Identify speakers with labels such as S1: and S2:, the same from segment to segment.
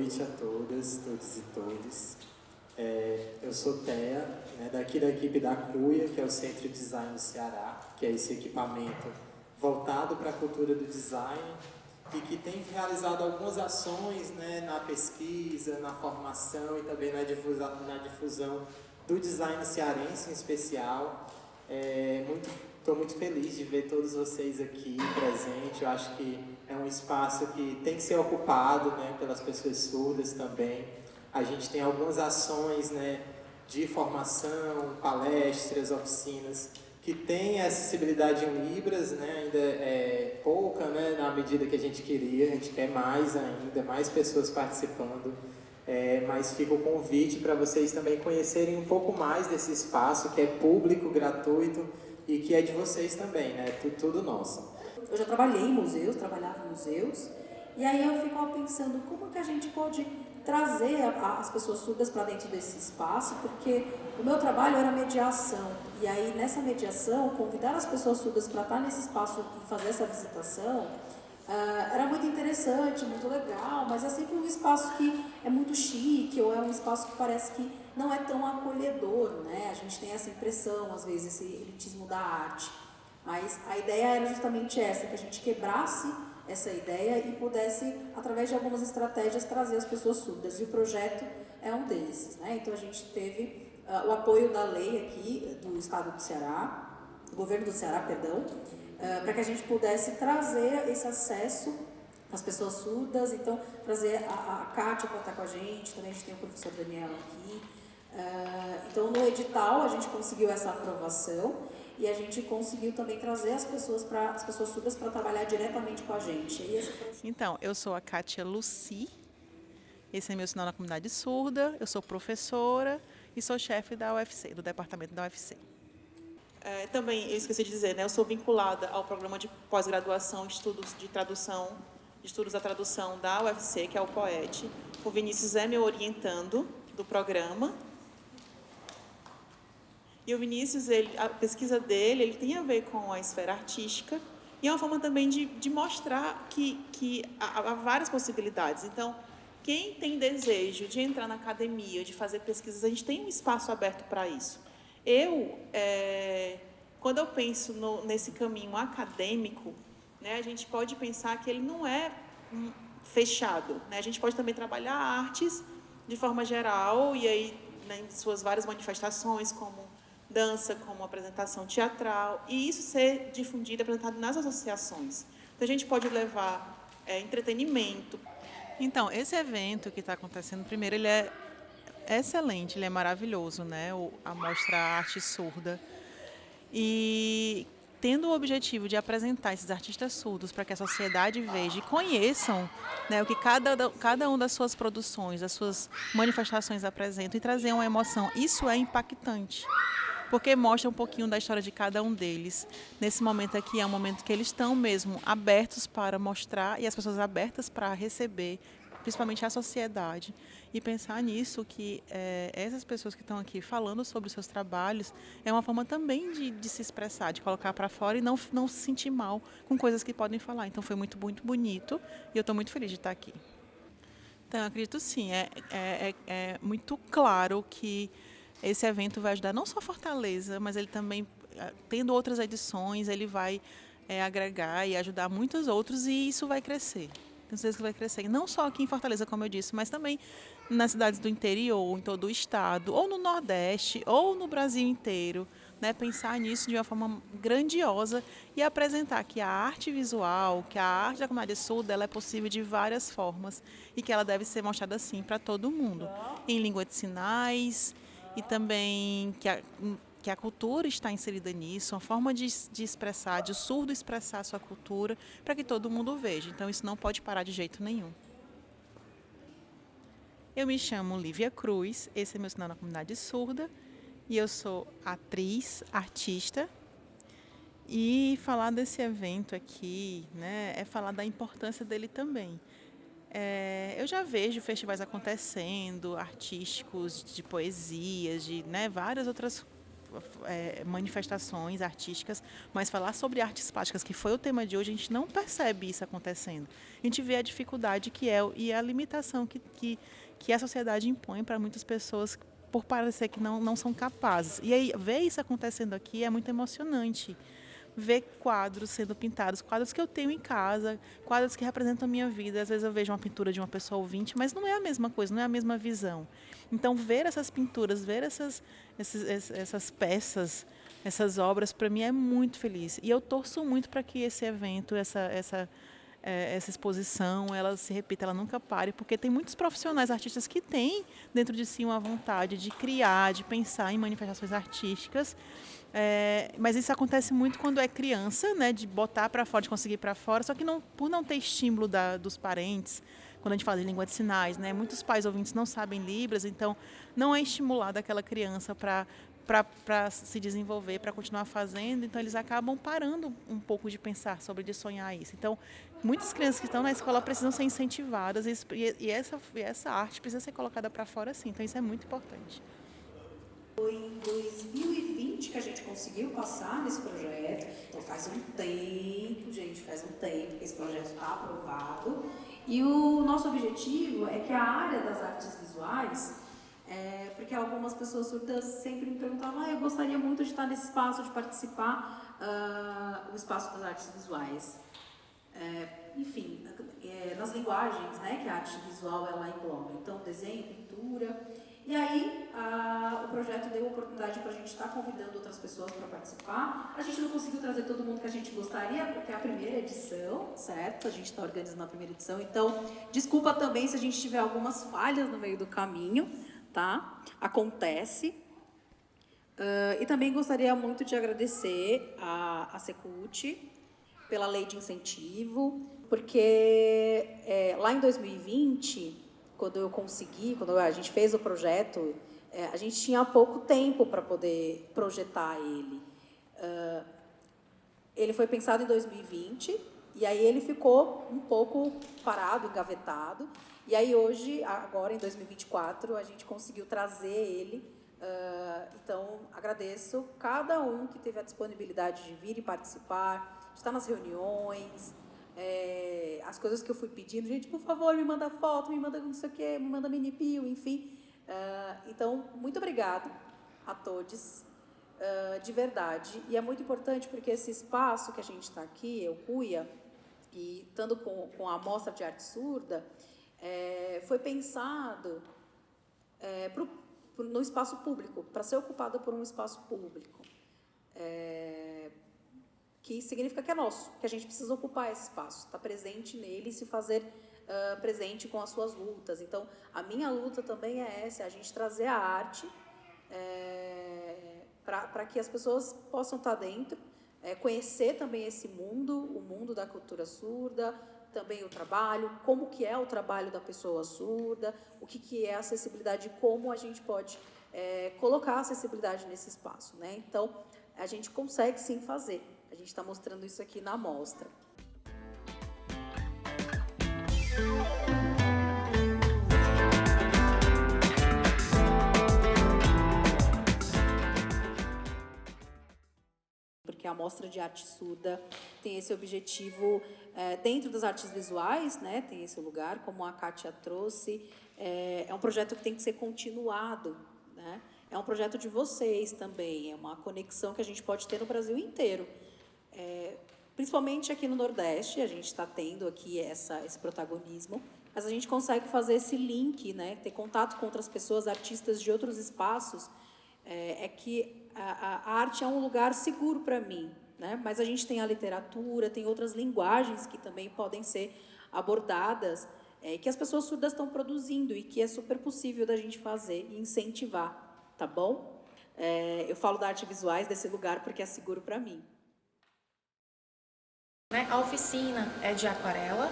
S1: noite a todas, todos e todos. Eu sou Thea, né, daqui da equipe da CUIA, que é o Centro de Design do Ceará, que é esse equipamento voltado para a cultura do design e que tem realizado algumas ações, né, na pesquisa, na formação e também na difusão do design cearense em especial. Estou muito feliz de ver todos vocês aqui presentes. Eu acho que é um espaço que tem que ser ocupado, né, pelas pessoas surdas também. A gente tem algumas ações, né, de formação, palestras, oficinas, que tem acessibilidade em Libras, né, ainda é pouca, né, na medida que a gente queria. A gente quer mais ainda, mais pessoas participando. Mas fica o convite para vocês também conhecerem um pouco mais desse espaço, que é público, gratuito e que é de vocês também, né? Tudo nosso.
S2: Eu já trabalhei em museus, trabalhava em museus, e aí eu fico pensando como que a gente pode trazer as pessoas surdas para dentro desse espaço, porque o meu trabalho era mediação, e aí nessa mediação, convidar as pessoas surdas para estar nesse espaço e fazer essa visitação, era muito interessante, muito legal, mas é sempre um espaço que é muito chique, ou é um espaço que parece que não é tão acolhedor, né? A gente tem essa impressão, às vezes, esse elitismo da arte. Mas a ideia era justamente essa, que a gente quebrasse essa ideia e pudesse, através de algumas estratégias, trazer as pessoas surdas. E o projeto é um desses, né? Então a gente teve o apoio da lei aqui, do Estado do Ceará, do governo do Ceará, perdão, para que a gente pudesse trazer esse acesso às pessoas surdas. Então, trazer a Kátia para estar com a gente, também a gente tem o professor Daniel aqui. Então, no edital, a gente conseguiu essa aprovação e a gente conseguiu também trazer as pessoas surdas para trabalhar diretamente com a gente.
S3: Então, eu sou a Kátia Luci, esse é meu sinal na comunidade surda, eu sou professora e sou chefe da UFC, do departamento da UFC.
S4: Também, eu esqueci de dizer, né, eu sou vinculada ao programa de pós-graduação Estudos de Tradução, Estudos da Tradução da UFC, que é o POET. O Vinícius é meu orientando do programa. E o Vinícius, a pesquisa dele, ele tem a ver com a esfera artística e é uma forma também de mostrar que há várias possibilidades. Então, quem tem desejo de entrar na academia, de fazer pesquisas, a gente tem um espaço aberto para isso. Quando eu penso nesse caminho acadêmico, né, a gente pode pensar que ele não é fechado, né? A gente pode também trabalhar artes de forma geral e aí, né, em suas várias manifestações, como dança, como apresentação teatral, e isso ser difundido, apresentado nas associações. Então, a gente pode levar entretenimento.
S3: Então, esse evento que está acontecendo, primeiro, ele é excelente, ele é maravilhoso, né? A Mostra Arte Surda. E tendo o objetivo de apresentar esses artistas surdos para que a sociedade veja e conheçam, né, o que cada uma das suas produções, das suas manifestações apresentam e trazer uma emoção. Isso é impactante, porque mostra um pouquinho da história de cada um deles. Nesse momento aqui é um momento que eles estão mesmo abertos para mostrar e as pessoas abertas para receber, principalmente a sociedade, e pensar nisso, que essas pessoas que estão aqui falando sobre os seus trabalhos é uma forma também de se expressar, de colocar para fora e não se sentir mal com coisas que podem falar. Então foi muito bonito e eu estou muito feliz de estar aqui. Então, eu acredito sim, é muito claro que esse evento vai ajudar não só Fortaleza, mas ele também, tendo outras edições, ele vai agregar e ajudar muitos outros e isso vai crescer. Tenho certeza que vai crescer, não só aqui em Fortaleza, como eu disse, mas também nas cidades do interior, em todo o estado, ou no Nordeste, ou no Brasil inteiro. Né? Pensar nisso de uma forma grandiosa e apresentar que a arte visual, que a arte da comunidade surda, ela é possível de várias formas e que ela deve ser mostrada assim para todo mundo, em língua de sinais e também que a cultura está inserida nisso, uma forma de expressar, de o surdo expressar a sua cultura, para que todo mundo veja. Então, isso não pode parar de jeito nenhum. Eu me chamo Lívia Cruz, esse é meu sinal na comunidade surda, e eu sou atriz, artista. E falar desse evento aqui, né, é falar da importância dele também. Eu já vejo festivais acontecendo, artísticos, de poesias, de várias outras manifestações artísticas, mas falar sobre artes plásticas, que foi o tema de hoje, a gente não percebe isso acontecendo. A gente vê a dificuldade e a limitação que a sociedade impõe para muitas pessoas por parecer que não são capazes. E aí, ver isso acontecendo aqui é muito emocionante. Ver quadros sendo pintados, quadros que eu tenho em casa, quadros que representam a minha vida. Às vezes eu vejo uma pintura de uma pessoa ouvinte, mas não é a mesma coisa, não é a mesma visão. Então, ver essas pinturas, ver essas peças, essas obras, para mim é muito feliz. E eu torço muito para que esse evento, essa exposição, ela se repita, ela nunca pare, porque tem muitos profissionais artistas que têm dentro de si uma vontade de criar, de pensar em manifestações artísticas, mas isso acontece muito quando é criança, né, de botar para fora, de conseguir para fora, só que por não ter estímulo dos parentes, quando a gente fala de língua de sinais, né, muitos pais ouvintes não sabem Libras, então não é estimulada aquela criança para se desenvolver, para continuar fazendo, então eles acabam parando um pouco de pensar sobre, de sonhar isso. Então, muitas crianças que estão na escola precisam ser incentivadas e essa arte precisa ser colocada para fora, sim. Então, isso é muito importante.
S2: Foi em 2020 que a gente conseguiu passar nesse projeto. Então faz um tempo, gente, que esse projeto está aprovado. E o nosso objetivo é que a área das artes visuais, porque algumas pessoas surdas sempre me perguntavam, eu gostaria muito de estar nesse espaço, de participar, o espaço das artes visuais. Enfim, nas linguagens, né, que a arte visual ela engloba. Então, desenho, pintura. E aí, o projeto deu oportunidade para a gente estar convidando outras pessoas para participar. A gente não conseguiu trazer todo mundo que a gente gostaria, porque é a primeira edição, certo? A gente está organizando a primeira edição. Então, desculpa também se a gente tiver algumas falhas no meio do caminho, tá? Acontece. E também gostaria muito de agradecer a Secult pela lei de incentivo, porque lá em 2020... quando a gente fez o projeto, a gente tinha pouco tempo para poder projetar ele. Ele foi pensado em 2020, e aí ele ficou um pouco parado, engavetado, e aí hoje, agora em 2024, a gente conseguiu trazer ele. Então, agradeço cada um que teve a disponibilidade de vir e participar, de estar nas reuniões, as coisas que eu fui pedindo, gente, por favor, me manda foto, me manda não sei o quê, me manda mini bio, enfim. Então, muito obrigado a todos, de verdade. E é muito importante porque esse espaço que a gente está aqui, eu Cuia, e estando com a Mostra de Arte Surda, foi pensado no espaço público, para ser ocupado por um espaço público. Que significa que é nosso, que a gente precisa ocupar esse espaço, estar presente nele e se fazer presente com as suas lutas. Então, a minha luta também é essa, a gente trazer a arte para que as pessoas possam estar dentro, conhecer também esse mundo, o mundo da cultura surda, também o trabalho, como que é o trabalho da pessoa surda, o que é acessibilidade e como a gente pode colocar a acessibilidade nesse espaço, né? Então, a gente consegue sim fazer. A gente está mostrando isso aqui na mostra. Porque a Mostra de Arte Surda tem esse objetivo dentro das artes visuais, né? Tem esse lugar, como a Kátia trouxe. É um projeto que tem que ser continuado, né? É um projeto de vocês também, é uma conexão que a gente pode ter no Brasil inteiro. Principalmente aqui no Nordeste, a gente está tendo aqui esse protagonismo, mas a gente consegue fazer esse link, né? Ter contato com outras pessoas, artistas de outros espaços, que a arte é um lugar seguro para mim, né? Mas a gente tem a literatura, tem outras linguagens que também podem ser abordadas, que as pessoas surdas estão produzindo e que é super possível da gente fazer e incentivar, tá bom? Eu falo da arte visuais desse lugar porque é seguro para mim.
S5: A oficina é de aquarela,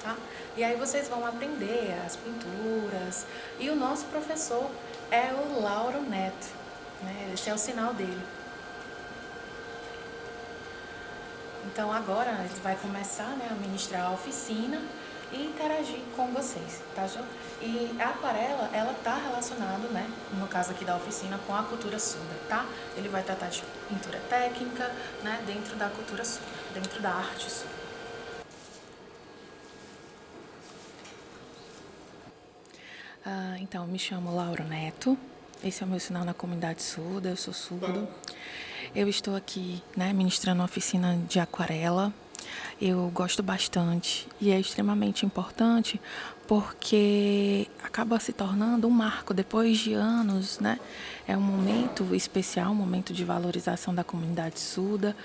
S5: tá? E aí vocês vão aprender as pinturas. E o nosso professor é o Lauro Neto, né? Esse é o sinal dele. Então agora ele vai começar, né, a ministrar a oficina e interagir com vocês, tá, João? E a aquarela, ela tá relacionada, né, no caso aqui da oficina, com a cultura surda, tá? Ele vai tratar de pintura técnica, né, dentro da cultura surda, dentro da arte surda. Então, eu me chamo Lauro Neto, esse é o meu sinal na comunidade surda, eu sou surdo. Eu estou aqui, né, ministrando uma oficina de aquarela. Eu gosto bastante e é extremamente importante porque acaba se tornando um marco depois de anos, né? É um momento especial, um momento de valorização da comunidade surda,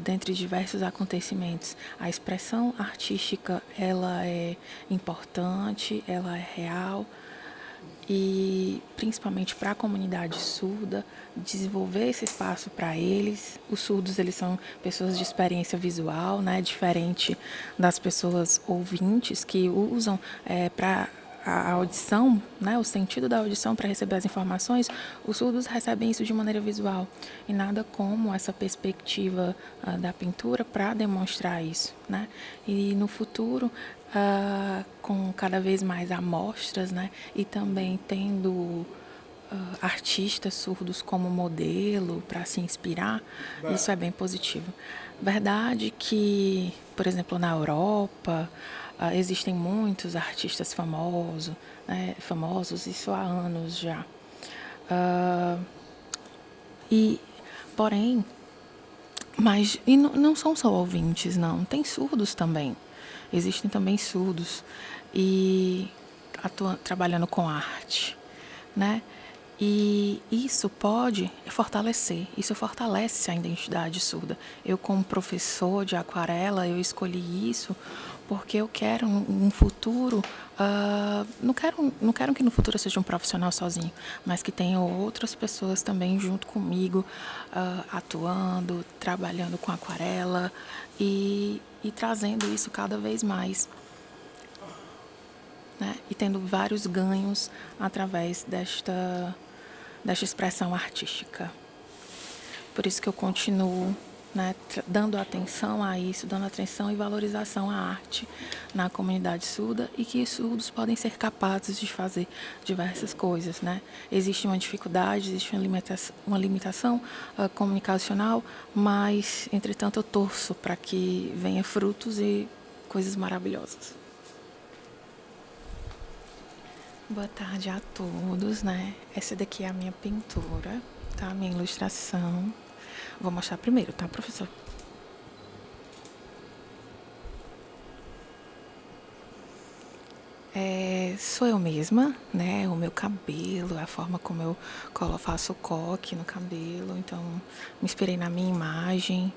S5: dentre diversos acontecimentos. A expressão artística, ela é importante, ela é real. E principalmente para a comunidade surda, desenvolver esse espaço para eles. Os surdos, eles são pessoas de experiência visual, né, diferente das pessoas ouvintes que usam para a audição, né, o sentido da audição para receber as informações. Os surdos recebem isso de maneira visual e nada como essa perspectiva da pintura para demonstrar isso, né? E no futuro, com cada vez mais amostras, né, e também tendo artistas surdos como modelo para se inspirar, isso é bem positivo. Verdade que, por exemplo, na Europa, existem muitos artistas famosos, né, isso há anos já. Porém, não são só ouvintes, não. Tem surdos também. Existem também surdos e trabalhando com arte, né? E isso pode fortalecer, isso fortalece a identidade surda. Eu, como professor de aquarela, eu escolhi isso porque eu quero um futuro, não quero que no futuro eu seja um profissional sozinho, mas que tenha outras pessoas também junto comigo, atuando, trabalhando com aquarela e trazendo isso cada vez mais, né? E tendo vários ganhos através desta expressão artística. Por isso que eu continuo, né, dando atenção a isso, dando atenção e valorização à arte na comunidade surda e que os surdos podem ser capazes de fazer diversas coisas, né? Existe uma dificuldade, existe uma limitação comunicacional, mas, entretanto, eu torço para que venha frutos e coisas maravilhosas. Boa tarde a todos, né? Essa daqui é a minha pintura, tá? A minha ilustração. Vou mostrar primeiro, tá, professor? Sou eu mesma, né? O meu cabelo, a forma como eu faço o coque no cabelo. Então, me inspirei na minha imagem.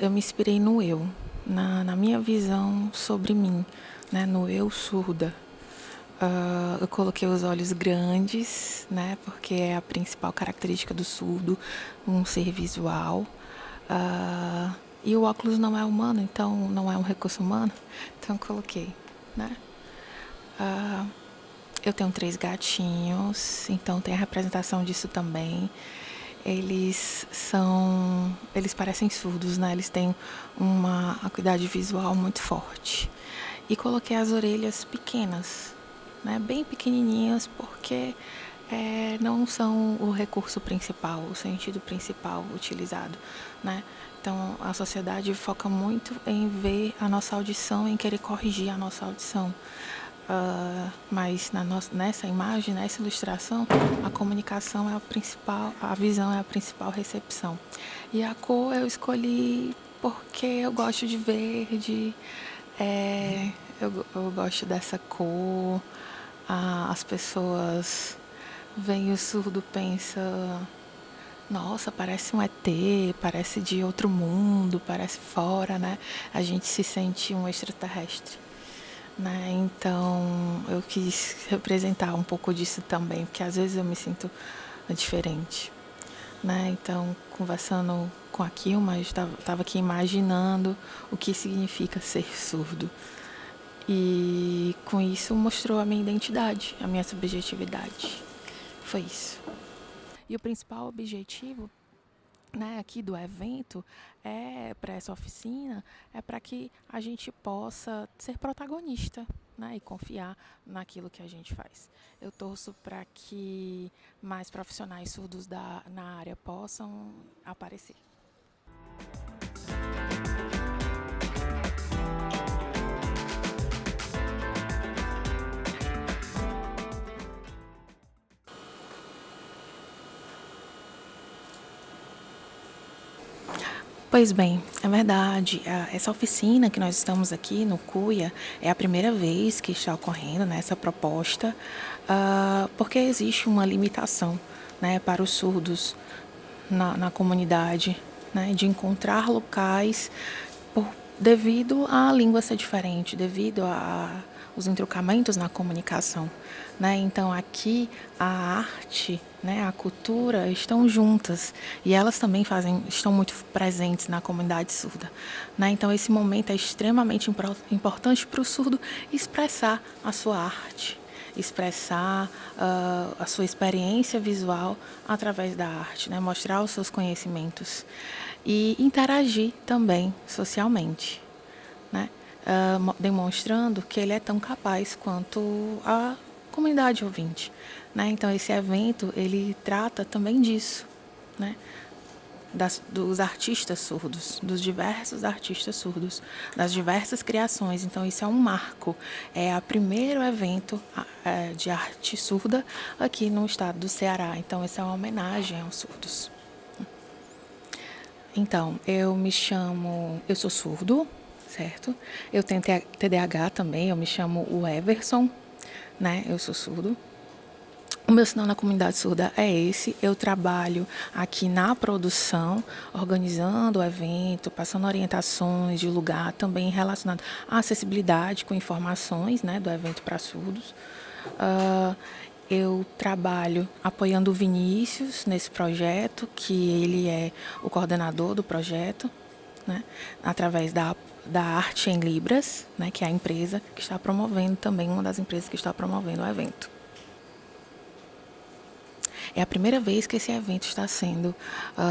S5: Eu me inspirei no eu, na minha visão sobre mim, né? No eu surda. Eu coloquei os olhos grandes, né, porque é a principal característica do surdo, um ser visual. E o óculos não é humano, então não é um recurso humano, então eu coloquei, né. Eu tenho 3 gatinhos, então tem a representação disso também. Eles parecem surdos, né, eles têm uma acuidade visual muito forte. E coloquei as orelhas pequenas, né, bem pequenininhas, porque não são o recurso principal, o sentido principal utilizado, né? Então, a sociedade foca muito em ver a nossa audição, em querer corrigir a nossa audição. Mas nessa imagem, nessa ilustração, a comunicação é a principal, a visão é a principal recepção. E a cor eu escolhi porque eu gosto de verde, eu gosto dessa cor. As pessoas veem o surdo, pensam, nossa, parece um ET, parece de outro mundo, parece fora, né? A gente se sente um extraterrestre, né? Então, eu quis representar um pouco disso também, porque às vezes eu me sinto diferente, né? Então, conversando com a Kilma, eu estava aqui imaginando o que significa ser surdo. E com isso mostrou a minha identidade, a minha subjetividade. Foi isso. E o principal objetivo né, aqui do evento para essa oficina é para que a gente possa ser protagonista, né, e confiar naquilo que a gente faz. Eu torço para que mais profissionais surdos na área possam aparecer. Pois bem, é verdade. Essa oficina que nós estamos aqui no CUIA é a primeira vez que está ocorrendo, né, essa proposta, porque existe uma limitação, né, para os surdos na comunidade, né, de encontrar locais devido à língua ser diferente, devido a os entrocamentos na comunicação, né? Então aqui a arte, né, a cultura estão juntas e elas também estão muito presentes na comunidade surda, né? Então esse momento é extremamente importante para o surdo expressar a sua arte, expressar a sua experiência visual através da arte, né? Mostrar os seus conhecimentos e interagir também socialmente, né? Demonstrando que ele é tão capaz quanto a comunidade ouvinte, né? Então esse evento ele trata também disso, né? Dos artistas surdos, dos diversos artistas surdos, das diversas criações. Então isso é um marco, é o primeiro evento de arte surda aqui no estado do Ceará. Então isso é uma homenagem aos surdos. Então, eu sou surdo, certo? Eu tenho TDAH também, eu me chamo o Everson, né? Eu sou surdo. O meu sinal na comunidade surda é esse. Eu trabalho aqui na produção, organizando o evento, passando orientações de lugar, também relacionado à acessibilidade com informações, né, do evento para surdos. Eu trabalho apoiando o Vinícius nesse projeto, que ele é o coordenador do projeto, né, através da Arte em Libras, né, que é a empresa que está promovendo também, uma das empresas que está promovendo o evento. É a primeira vez que esse evento está sendo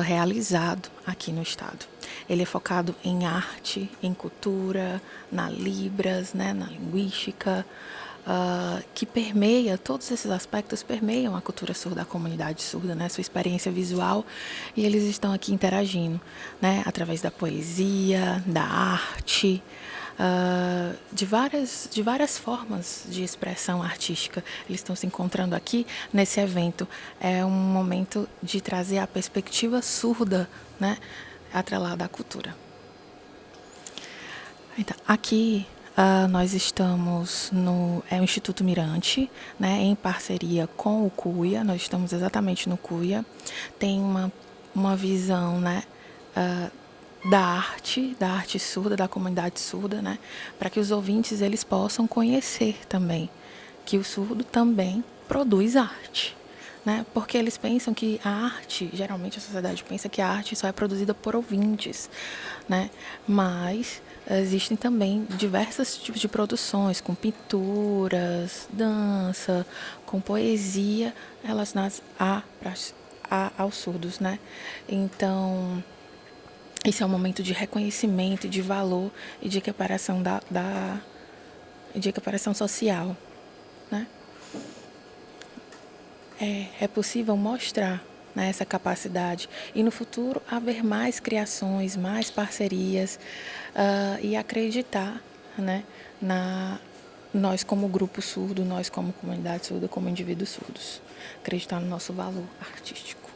S5: realizado aqui no estado. Ele é focado em arte, em cultura, na Libras, né, na linguística, que permeia, todos esses aspectos permeiam a cultura surda, a comunidade surda, né, sua experiência visual, e eles estão aqui interagindo, né, através da poesia, da arte, de várias formas de expressão artística. Eles estão se encontrando aqui nesse evento. É um momento de trazer a perspectiva surda, né, atrelada à cultura. Então, aqui nós estamos no Instituto Mirante, né, em parceria com o CUIA. Nós estamos exatamente no CUIA. Tem uma visão, né, da arte surda, da comunidade surda, né, para que os ouvintes eles possam conhecer também que o surdo também produz arte, né, porque eles pensam que a arte, geralmente a sociedade pensa que a arte só é produzida por ouvintes, né, mas existem também diversos tipos de produções, com pinturas, dança, com poesia relacionadas aos surdos, né, então esse é um momento de reconhecimento, de valor e de equiparação de equiparação social, né? É possível mostrar, né, essa capacidade e no futuro haver mais criações, mais parcerias e acreditar, né, nós como grupo surdo, nós como comunidade surda, como indivíduos surdos, acreditar no nosso valor artístico.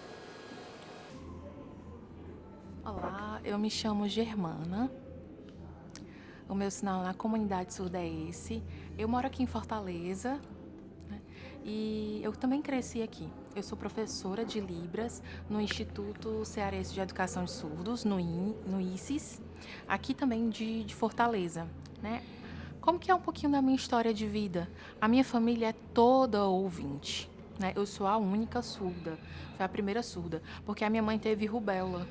S5: Olá, eu me chamo Germana. O meu sinal na comunidade surda é esse. Eu moro aqui em Fortaleza, né? E eu também cresci aqui. Eu sou professora de Libras no Instituto Cearense de Educação de Surdos, no ICES, aqui também de Fortaleza, né? Como que é um pouquinho da minha história de vida? A minha família é toda ouvinte, né? Eu sou a única surda, foi a primeira surda, porque a minha mãe teve rubéola,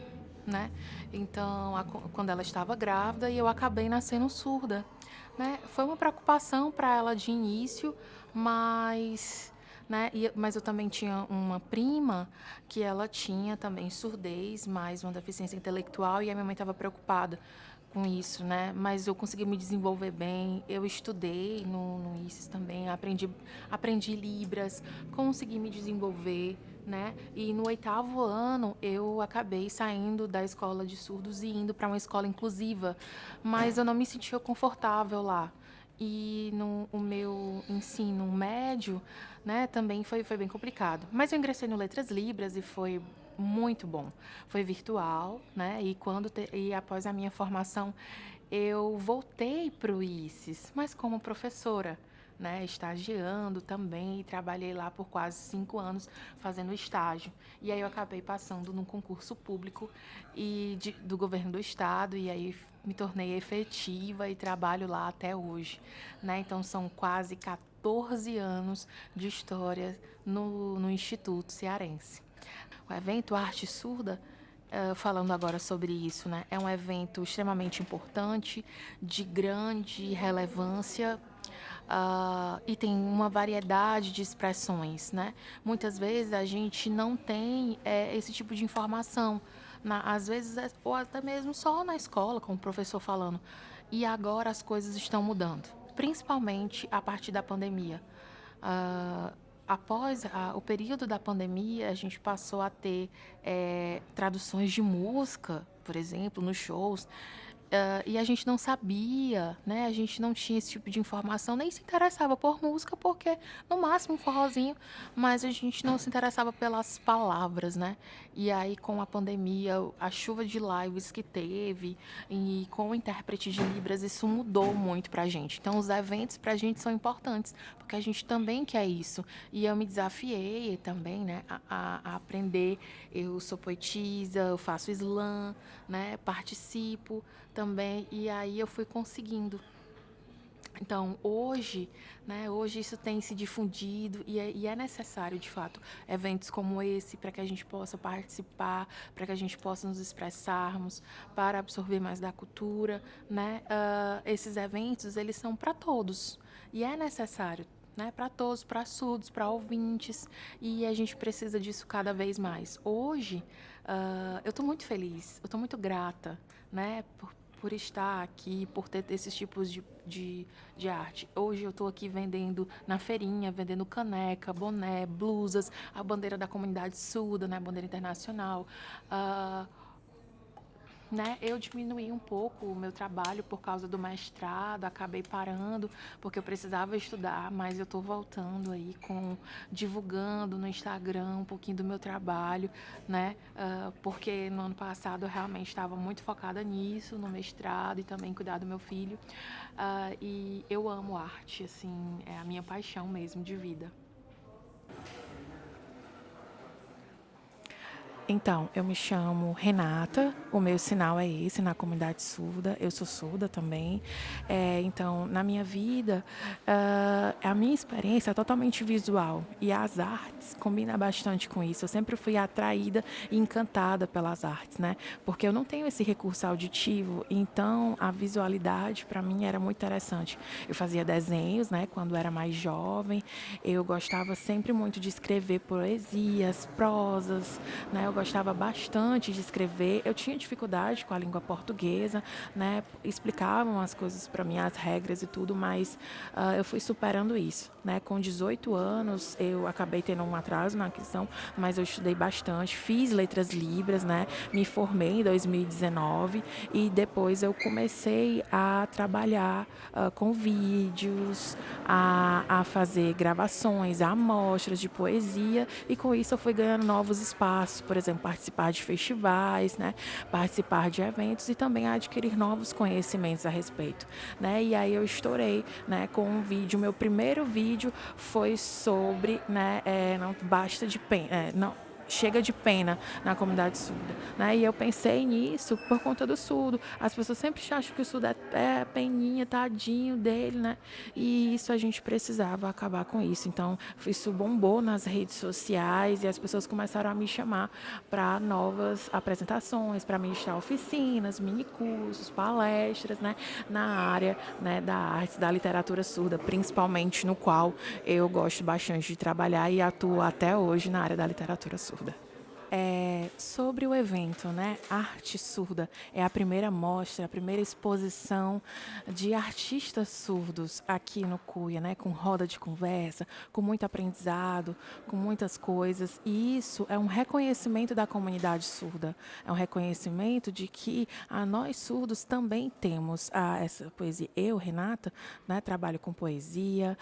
S5: né? Então, quando ela estava grávida, e eu acabei nascendo surda, né? Foi uma preocupação para ela de início, mas né? Mas eu também tinha uma prima que ela tinha também surdez, mais uma deficiência intelectual, e a minha mãe estava preocupada com isso, né? Mas eu consegui me desenvolver bem, eu estudei no ICES também, aprendi Libras, consegui me desenvolver, né? E no 8º ano eu acabei saindo da escola de surdos e indo para uma escola inclusiva, mas eu não me sentia confortável lá. E no o meu ensino médio, né, também foi bem complicado. Mas eu ingressei no Letras Libras e foi muito bom. Foi virtual, né? E após a minha formação, eu voltei para o ICES, mas como professora, né, estagiando também, e trabalhei lá por quase 5 anos fazendo estágio. E aí eu acabei passando num concurso público do governo do estado, e aí me tornei efetiva e trabalho lá até hoje, né? Então são quase 14 anos de história no Instituto Cearense. O evento Arte Surda, falando agora sobre isso, né, é um evento extremamente importante, de grande relevância, e tem uma variedade de expressões, né? Muitas vezes a gente não tem esse tipo de informação, às vezes, ou até mesmo só na escola, com o professor falando. E agora as coisas estão mudando, principalmente a partir da pandemia. Após o período da pandemia, a gente passou a ter traduções de música, por exemplo, nos shows, e a gente não sabia, né? A gente não tinha esse tipo de informação, nem se interessava por música, porque no máximo um forrozinho, mas a gente não se interessava pelas palavras, né? E aí, com a pandemia, a chuva de lives que teve, e com o intérprete de Libras, isso mudou muito pra gente. Então, os eventos pra gente são importantes, porque a gente também quer isso. E eu me desafiei também, né, a aprender. Eu sou poetisa, eu faço slam, né, participo também, e aí eu fui conseguindo. Então, hoje, né, hoje isso tem se difundido e é necessário, de fato, eventos como esse para que a gente possa participar, para que a gente possa nos expressarmos, para absorver mais da cultura, né? Esses eventos, eles são para todos e é necessário, né, para todos, para surdos, para ouvintes, e a gente precisa disso cada vez mais. Hoje, eu estou muito feliz, eu estou muito grata, né, por estar aqui, por ter esses tipos de arte. Hoje eu estou aqui vendendo na feirinha, vendendo caneca, boné, blusas, a bandeira da comunidade surda, né, a bandeira internacional. Né, eu diminuí um pouco o meu trabalho por causa do mestrado, acabei parando porque eu precisava estudar, mas eu estou voltando aí divulgando no Instagram um pouquinho do meu trabalho, né, porque no ano passado eu realmente estava muito focada nisso, no mestrado e também cuidar do meu filho, e eu amo arte, assim, é a minha paixão mesmo de vida. Então, eu me chamo Renata, o meu sinal é esse, na comunidade surda, eu sou surda também. Então, na minha vida, a minha experiência é totalmente visual e as artes combinam bastante com isso. Eu sempre fui atraída e encantada pelas artes, né? Porque eu não tenho esse recurso auditivo, então a visualidade para mim era muito interessante. Eu fazia desenhos, né, quando era mais jovem, eu gostava sempre muito de escrever poesias, prosas, né? Eu gostava bastante de escrever, eu tinha dificuldade com a língua portuguesa, né? Explicavam as coisas para mim, as regras e tudo, mas eu fui superando isso, né? Com 18 anos, eu acabei tendo um atraso na aquisição, mas eu estudei bastante, fiz letras libras, né? Me formei em 2019 e depois eu comecei a trabalhar com vídeos, a fazer gravações, amostras de poesia, e com isso eu fui ganhando novos espaços, por exemplo, participar de festivais, né, participar de eventos e também adquirir novos conhecimentos a respeito, né, e aí eu estourei, né, com um vídeo. Meu primeiro vídeo foi sobre, né, não basta de não chega de pena na comunidade surda, né? E eu pensei nisso por conta do surdo. As pessoas sempre acham que o surdo é peninha, tadinho dele, né? E isso a gente precisava acabar com isso. Então, isso bombou nas redes sociais e as pessoas começaram a me chamar para novas apresentações, para ministrar oficinas, minicursos, palestras, né? Na área, né, da arte, da literatura surda, principalmente, no qual eu gosto bastante de trabalhar e atuo até hoje na área da literatura surda. Sobre o evento, né? Arte Surda é a primeira mostra, a primeira exposição de artistas surdos aqui no Cuia, né? Com roda de conversa, com muito aprendizado, com muitas coisas. E isso é um reconhecimento da comunidade surda. É um reconhecimento de que nós surdos também temos essa poesia. Eu, Renata, né? Trabalho com poesia,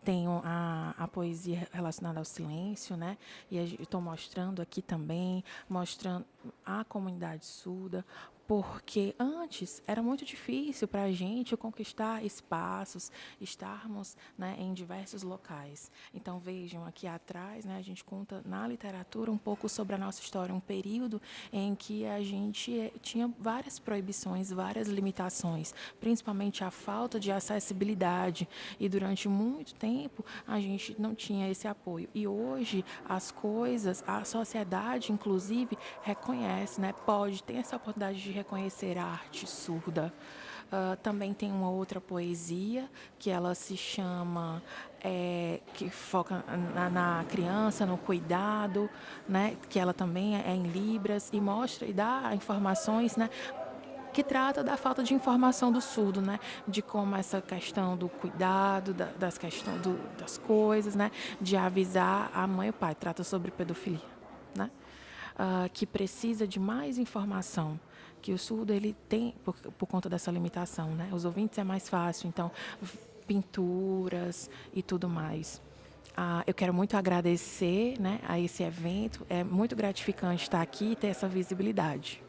S5: tenho a poesia relacionada ao silêncio, né? E estou mostrando aqui também, mostrando a comunidade surda, porque antes era muito difícil para a gente conquistar espaços, estarmos, né, em diversos locais. Então vejam aqui atrás, né, a gente conta na literatura um pouco sobre a nossa história, um período em que a gente tinha várias proibições, várias limitações, principalmente a falta de acessibilidade, e durante muito tempo a gente não tinha esse apoio. E hoje as coisas, a sociedade inclusive reconhece, né, ter essa oportunidade de reconhecer a arte surda. Também tem uma outra poesia que ela se chama, que foca na criança, no cuidado, né? Que ela também é em Libras e mostra e dá informações, né? Que trata da falta de informação do surdo, né? De como essa questão do cuidado, das questões das coisas, né? De avisar a mãe e o pai. Trata sobre pedofilia, né? Que precisa de mais informação, que o surdo ele tem por conta dessa limitação, né? Os ouvintes é mais fácil, então pinturas e tudo mais. Eu quero muito agradecer, né, a esse evento. É muito gratificante estar aqui e ter essa visibilidade.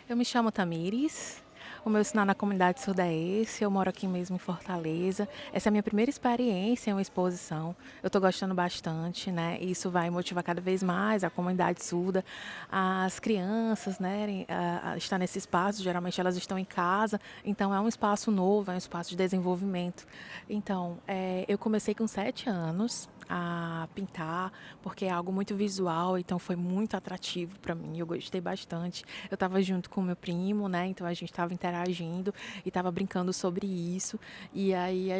S5: Eu me chamo Tamires. O meu sinal na comunidade surda é esse. Eu moro aqui mesmo em Fortaleza. Essa é a minha primeira experiência em uma exposição. Eu estou gostando bastante, né? Isso vai motivar cada vez mais a comunidade surda, as crianças, né? A estar nesse espaço. Geralmente elas estão em casa, então é um espaço novo, é um espaço de desenvolvimento. Então, eu comecei com 7 anos a pintar, porque é algo muito visual, então foi muito atrativo para mim, eu gostei bastante. Eu estava junto com o meu primo, né, então a gente estava interagindo e estava brincando sobre isso, e aí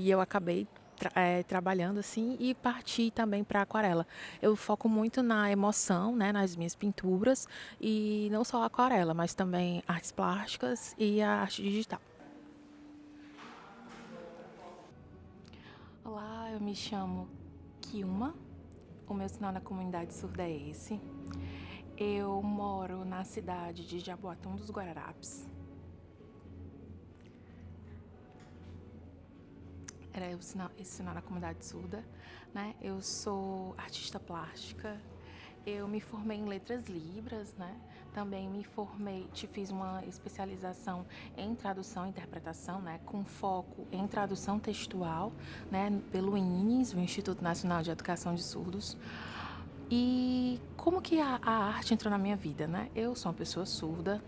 S5: eu acabei trabalhando assim e parti também para aquarela. Eu foco muito na emoção, né, nas minhas pinturas, e não só a aquarela, mas também artes plásticas e a arte digital. Olá, eu me chamo Kilma, o meu sinal na comunidade surda é esse. Eu moro na cidade de Jaboatão dos Guararapes. Era esse sinal na comunidade surda, né? Eu sou artista plástica. Eu me formei em letras libras, né? Também fiz uma especialização em tradução e interpretação, né? Com foco em tradução textual, né? Pelo INES, o Instituto Nacional de Educação de Surdos. E como que a arte entrou na minha vida, né? Eu sou uma pessoa surda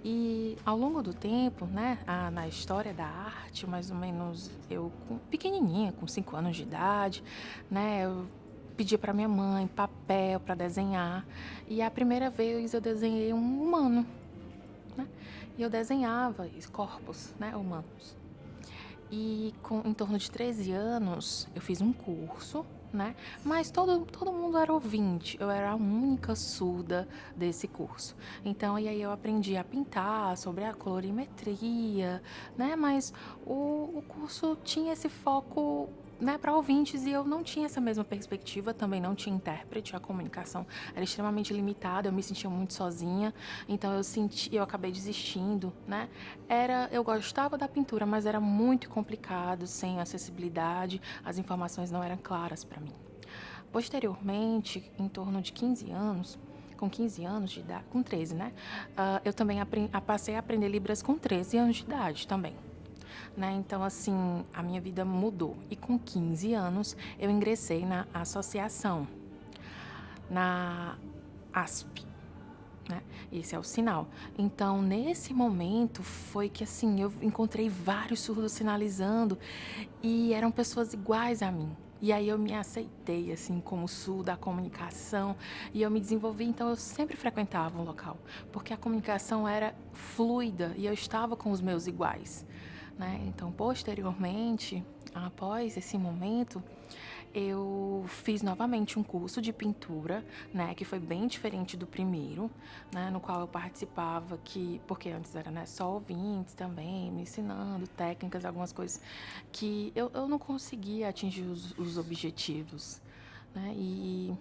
S5: e ao longo do tempo, né? Na história da arte, mais ou menos eu pequenininha, com 5 anos de idade, né? Eu pedia para minha mãe papel para desenhar, e a primeira vez eu desenhei um humano, né? E eu desenhava corpos, né, humanos. E em torno de 13 anos eu fiz um curso, né? Mas todo mundo era ouvinte, eu era a única surda desse curso. Então, e aí eu aprendi a pintar sobre a colorimetria, né? Mas o curso tinha esse foco, né, para ouvintes, e eu não tinha essa mesma perspectiva, também não tinha intérprete, a comunicação era extremamente limitada, eu me sentia muito sozinha, então eu acabei desistindo, né? Eu gostava da pintura, mas era muito complicado, sem acessibilidade, as informações não eram claras para mim. Posteriormente, em torno de 15 anos, com 15 anos de idade, com 13, né? Eu também passei a aprender Libras com 13 anos de idade também. né? Então, assim, a minha vida mudou. E com 15 anos, eu ingressei na associação, na ASP, né? Esse é o sinal. Então, nesse momento, foi que, assim, eu encontrei vários surdos sinalizando e eram pessoas iguais a mim. E aí eu me aceitei, assim, como sul da comunicação e eu me desenvolvi. Então eu sempre frequentava um local, porque a comunicação era fluida e eu estava com os meus iguais, né? Então, posteriormente, após esse momento, eu fiz novamente um curso de pintura, né, que foi bem diferente do primeiro, né, no qual eu participava, porque antes era, né, só ouvintes também, me ensinando técnicas, algumas coisas que eu não conseguia atingir os objetivos, né, e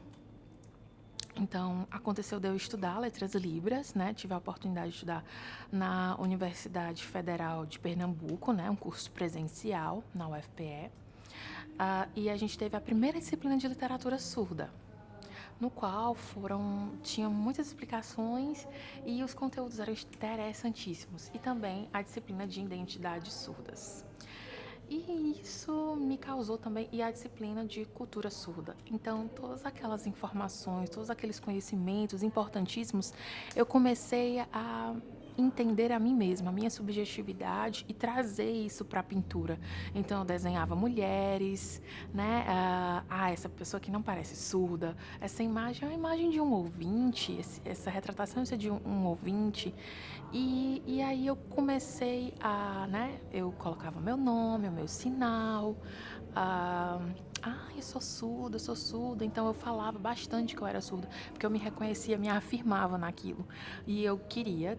S5: então aconteceu de eu estudar Letras Libras, né, tive a oportunidade de estudar na Universidade Federal de Pernambuco, né, um curso presencial na UFPE. E a gente teve a primeira disciplina de literatura surda, no qual tinham muitas explicações e os conteúdos eram interessantíssimos. E também a disciplina de identidades surdas. E isso me causou também, e a disciplina de cultura surda. Então, todas aquelas informações, todos aqueles conhecimentos importantíssimos, eu comecei a entender a mim mesma, a minha subjetividade e trazer isso para a pintura. Então eu desenhava mulheres, né? Essa pessoa que não parece surda, essa imagem é a imagem de um ouvinte, essa retratação é de um ouvinte. E aí eu comecei né? Eu colocava meu nome, o meu sinal. Eu sou surda. Então eu falava bastante que eu era surda, porque eu me reconhecia, me afirmava naquilo. E eu queria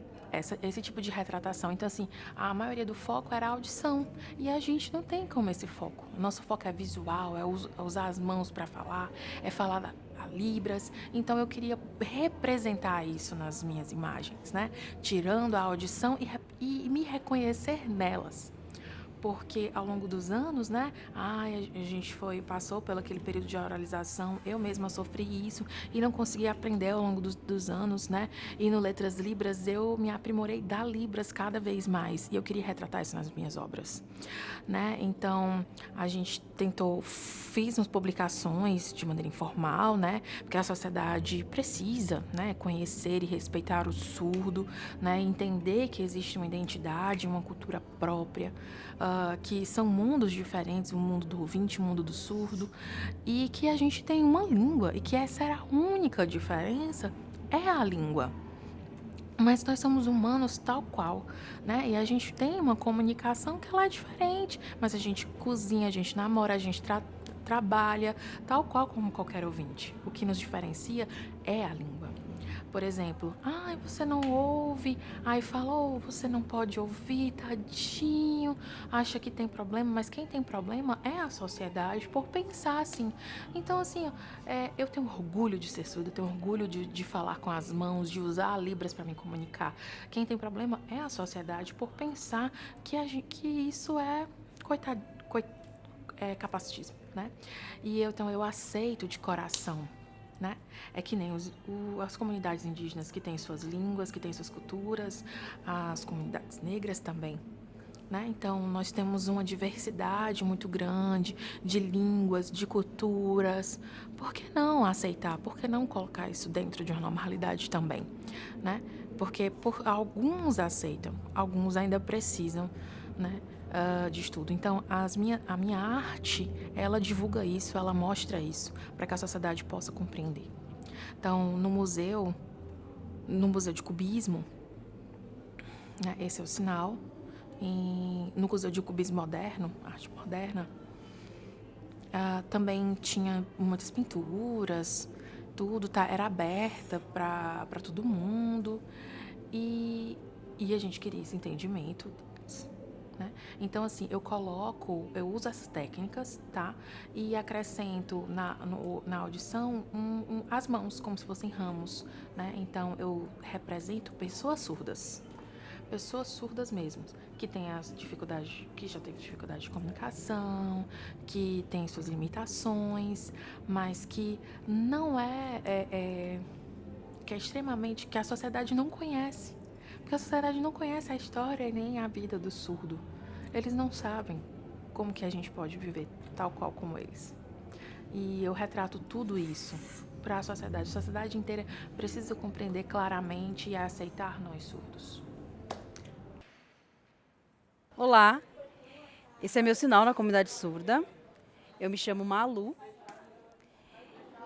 S5: esse tipo de retratação. Então, assim, a maioria do foco era a audição. E a gente não tem como esse foco. O nosso foco é visual, é usar as mãos para falar, é falar a libras. Então, eu queria representar isso nas minhas imagens, né? Tirando a audição e me reconhecer nelas. Porque ao longo dos anos, né, a gente passou pelo aquele período de oralização, eu mesma sofri isso e não consegui aprender ao longo dos anos, né, e no Letras Libras eu me aprimorei da Libras cada vez mais e eu queria retratar isso nas minhas obras, né, então a gente fiz umas publicações de maneira informal, né, porque a sociedade precisa, né, conhecer e respeitar o surdo, né, entender que existe uma identidade, uma cultura própria, que são mundos diferentes, o mundo do ouvinte, o mundo do surdo, e que a gente tem uma língua, e que essa era a única diferença, é a língua. Mas nós somos humanos tal qual, né? E a gente tem uma comunicação que ela é diferente, mas a gente cozinha, a gente namora, a gente trabalha, tal qual como qualquer ouvinte. O que nos diferencia é a língua. Por exemplo, você não ouve, aí falou, você não pode ouvir, tadinho, acha que tem problema, mas quem tem problema é a sociedade por pensar assim. Então, assim, eu tenho orgulho de ser surdo, eu tenho orgulho de falar com as mãos, de usar a Libras para me comunicar. Quem tem problema é a sociedade por pensar que isso é, capacitismo, né? E então eu aceito de coração. Né? É que nem as comunidades indígenas que têm suas línguas, que têm suas culturas, as comunidades negras também. Né? Então, nós temos uma diversidade muito grande de línguas, de culturas. Por que não aceitar? Por que não colocar isso dentro de uma normalidade também? Né? Porque alguns aceitam, alguns ainda precisam, né? De estudo. Então, a minha arte, ela divulga isso, ela mostra isso, para que a sociedade possa compreender. Então, no museu de cubismo, né, esse é o sinal. No museu de cubismo moderno, arte moderna, também tinha muitas pinturas, tudo era aberta para todo mundo, e a gente queria esse entendimento. Né? Então, assim, eu uso essas técnicas, tá? E acrescento na audição as mãos, como se fossem ramos, né? Então, eu represento pessoas surdas mesmo, que têm as dificuldades, que já teve dificuldade de comunicação, que tem suas limitações, mas que não que é extremamente, que a sociedade não conhece. Porque a sociedade não conhece a história nem a vida do surdo. eles não sabem como que a gente pode viver tal qual como eles. E eu retrato tudo isso para a sociedade inteira precisa compreender claramente e aceitar nós surdos.
S6: Olá, esse é meu sinal na comunidade surda. Eu me chamo Malu.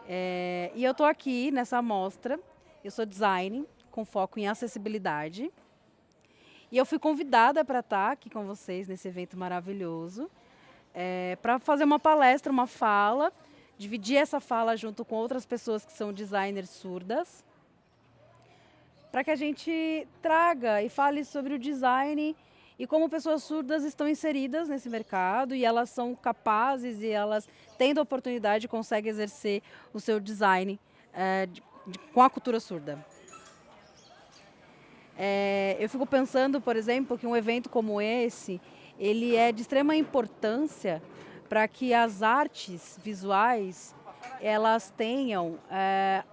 S6: E eu estou aqui nessa amostra. Eu sou design com foco em acessibilidade. E eu fui convidada para estar aqui com vocês nesse evento maravilhoso, para fazer uma palestra, uma fala, dividir essa fala junto com outras pessoas que são designers surdas, para que a gente traga e fale sobre o design e como pessoas surdas estão inseridas nesse mercado e elas são capazes e elas, tendo a oportunidade, conseguem exercer o seu design com a cultura surda. Eu fico pensando, por exemplo, que um evento como esse, ele é de extrema importância para que as artes visuais elas tenham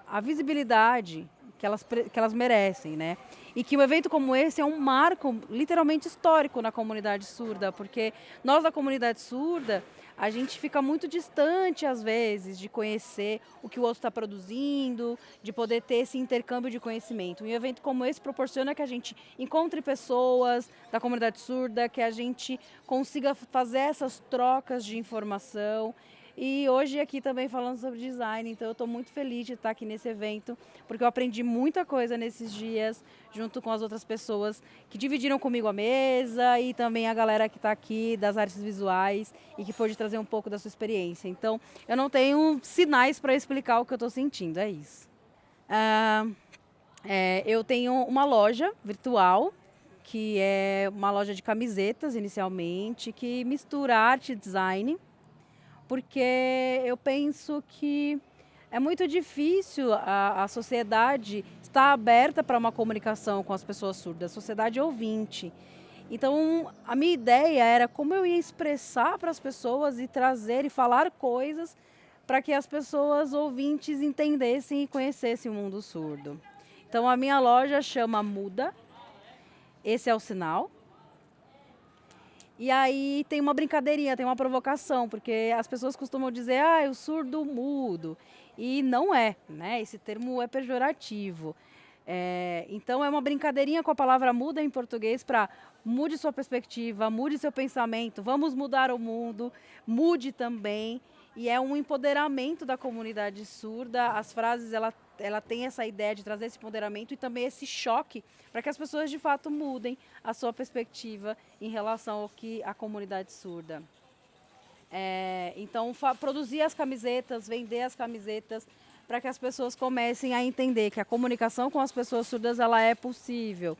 S6: a visibilidade que elas merecem, né? E que um evento como esse é um marco literalmente histórico na comunidade surda, porque nós da comunidade surda, a gente fica muito distante às vezes de conhecer o que o outro está produzindo, de poder ter esse intercâmbio de conhecimento. E um evento como esse proporciona que a gente encontre pessoas da comunidade surda, que a gente consiga fazer essas trocas de informação. E hoje aqui também falando sobre design, então eu estou muito feliz de estar aqui nesse evento, porque eu aprendi muita coisa nesses dias, junto com as outras pessoas que dividiram comigo a mesa e também a galera que está aqui das artes visuais e que pôde trazer um pouco da sua experiência. Então, eu não tenho sinais para explicar o que eu estou sentindo, é isso. Eu tenho uma loja virtual, que é uma loja de camisetas inicialmente, que mistura arte e design, porque eu penso que é muito difícil a sociedade estar aberta para uma comunicação com as pessoas surdas, a sociedade ouvinte. Então, a minha ideia era como eu ia expressar para as pessoas e trazer e falar coisas para que as pessoas ouvintes entendessem e conhecessem o mundo surdo. Então, a minha loja chama Muda, esse é o sinal. E aí tem uma brincadeirinha, tem uma provocação, porque as pessoas costumam dizer, o surdo mudo. E não é, né? Esse termo é pejorativo. Então é uma brincadeirinha com a palavra muda em português para mude sua perspectiva, mude seu pensamento, vamos mudar o mundo, mude também. E é um empoderamento da comunidade surda. As frases, ela tem essa ideia de trazer esse empoderamento e também esse choque para que as pessoas de fato mudem a sua perspectiva em relação ao que a comunidade surda. Então, produzir as camisetas, vender as camisetas, para que as pessoas comecem a entender que a comunicação com as pessoas surdas ela é possível.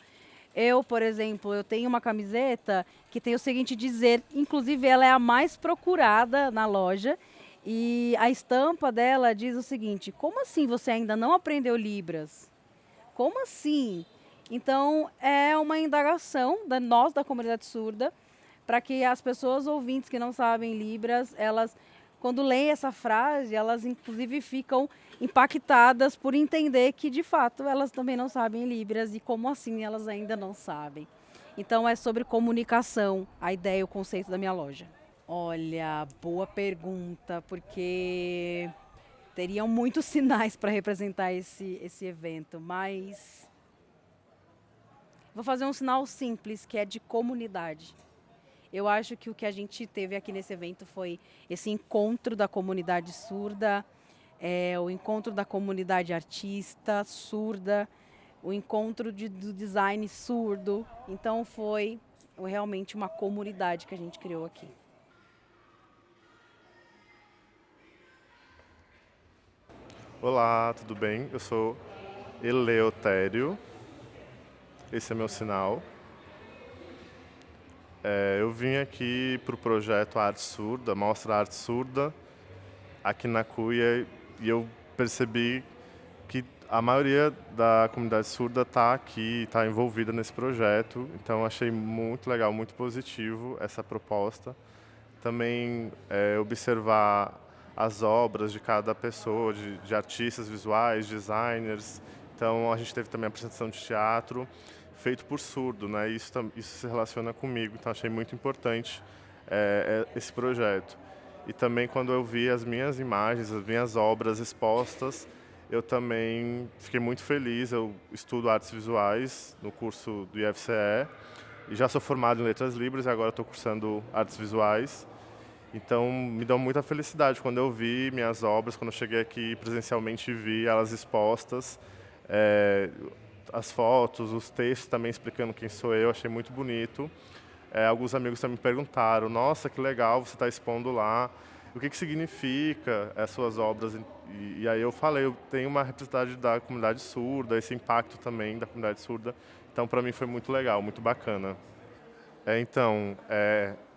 S6: Eu, por exemplo, eu tenho uma camiseta que tem o seguinte dizer, inclusive ela é a mais procurada na loja, e a estampa dela diz o seguinte: como assim você ainda não aprendeu Libras? Como assim? Então, é uma indagação nós da comunidade surda, para que as pessoas ouvintes que não sabem Libras, elas, quando leem essa frase, elas inclusive ficam impactadas por entender que, de fato, elas também não sabem Libras e como assim elas ainda não sabem. Então, é sobre comunicação, a ideia e o conceito da minha loja. Olha, boa pergunta, porque teriam muitos sinais para representar esse evento, mas vou fazer um sinal simples, que é de comunidade. Eu acho que o que a gente teve aqui nesse evento foi esse encontro da comunidade surda, o encontro da comunidade artista surda, o encontro do design surdo. Então foi realmente uma comunidade que a gente criou aqui.
S7: Olá, tudo bem? Eu sou Eleutério, esse é meu sinal. Eu vim aqui para o projeto Arte Surda, Mostra Arte Surda, aqui na Cuia, e eu percebi que a maioria da comunidade surda está aqui, está envolvida nesse projeto, então achei muito legal, muito positivo essa proposta. Também observar as obras de cada pessoa, de artistas visuais, designers. Então, a gente teve também a apresentação de teatro. feito por surdo, né? Isso se relaciona comigo, então achei muito importante esse projeto. E também quando eu vi as minhas imagens, as minhas obras expostas, eu também fiquei muito feliz. Eu estudo artes visuais no curso do IFCE e já sou formado em letras libras e agora estou cursando artes visuais. Então me deu muita felicidade quando eu vi minhas obras, quando eu cheguei aqui presencialmente e vi elas expostas, as fotos, os textos também explicando quem sou eu, achei muito bonito. Alguns amigos também me perguntaram, nossa, que legal, você está expondo lá, o que significa as suas obras? E aí eu falei, eu tenho uma representatividade da comunidade surda, esse impacto também da comunidade surda, então para mim foi muito legal, muito bacana.